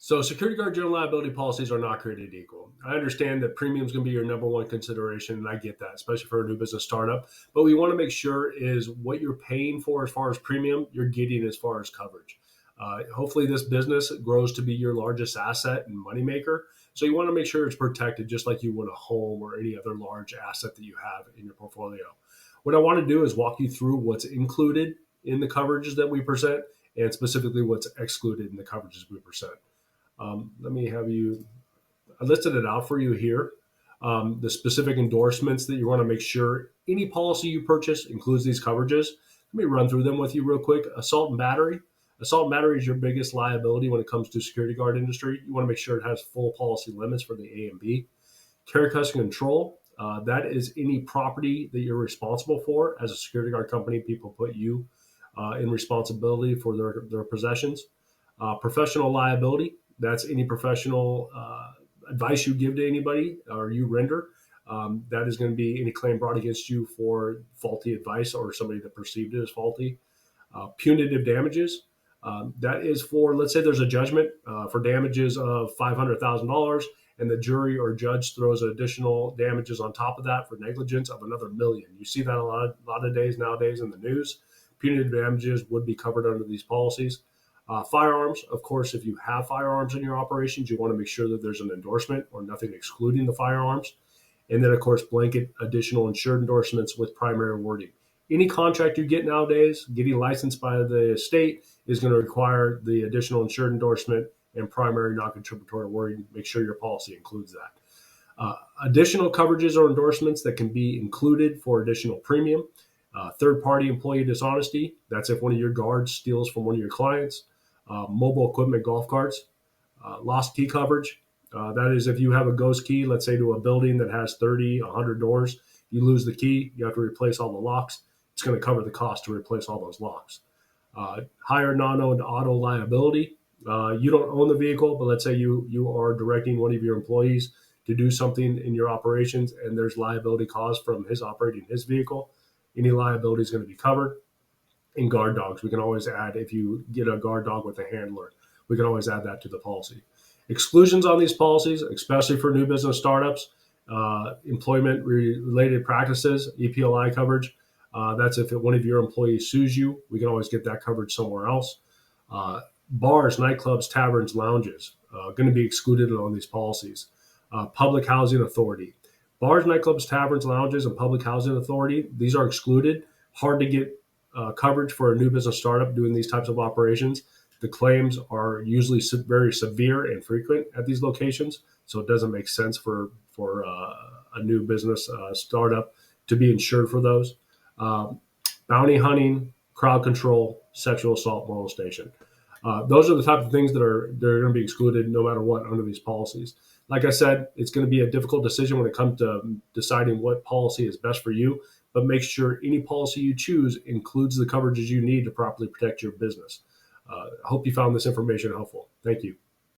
So security guard general liability policies are not created equal. I understand that premium is going to be your number one consideration, and I get that, especially for a new business startup. But we want to make sure is what you're paying for as far as premium, you're getting as far as coverage. Hopefully this business grows to be your largest asset and moneymaker. So you want to make sure it's protected just like you would a home or any other large asset that you have in your portfolio. What I want to do is walk you through what's included in the coverages that we present and specifically what's excluded in the coverages we present. Let me have you, I listed it out for you here. The specific endorsements that you want to make sure any policy you purchase includes these coverages. Let me run through them with you real quick. Assault and battery. Assault and battery is your biggest liability when it comes to security guard industry. You want to make sure it has full policy limits for the A and B. Care, custody, and control. That is any property that you're responsible for. As a security guard company, people put you in responsibility for their possessions. Professional liability. That's any professional advice you give to anybody or you render. That is going to be any claim brought against you for faulty advice or somebody that perceived it as faulty. Punitive damages. That is for, let's say there's a judgment for damages of $500,000 and the jury or judge throws additional damages on top of that for negligence of another million. You see that a lot of days nowadays in the news. Punitive damages would be covered under these policies. Firearms, of course, if you have firearms in your operations, you want to make sure that there's an endorsement or nothing excluding the firearms. And then, of course, blanket additional insured endorsements with primary wording. Any contract you get nowadays, getting licensed by the state, is going to require the additional insured endorsement and primary non-contributory wording. Make sure your policy includes that. Additional coverages or endorsements that can be included for additional premium. Third-party employee dishonesty. That's if one of your guards steals from one of your clients. Mobile equipment golf carts. Lost key coverage. That is if you have a ghost key, let's say to a building that has 30, 100 doors, you lose the key, you have to replace all the locks. It's going to cover the cost to replace all those locks. Higher non-owned auto liability. You don't own the vehicle, but let's say you are directing one of your employees to do something in your operations and there's liability caused from his operating his vehicle. Any liability is going to be covered. And guard dogs, we can always add, if you get a guard dog with a handler, we can always add that to the policy. Exclusions on these policies, especially for new business startups, employment related practices, EPLI coverage. That's if one of your employees sues you, we can always get that coverage somewhere else. Bars, nightclubs, taverns, lounges, going to be excluded on these policies. Public housing authority. Bars, nightclubs, taverns, lounges, and public housing authority, these are excluded. Hard to get coverage for a new business startup doing these types of operations. The claims are usually very severe and frequent at these locations, so it doesn't make sense for a new business startup to be insured for those. Bounty hunting, crowd control, sexual assault, molestation. Those are the type of things they're going to be excluded no matter what under these policies. Like I said, it's going to be a difficult decision when it comes to deciding what policy is best for you, but make sure any policy you choose includes the coverages you need to properly protect your business. I hope you found this information helpful. Thank you.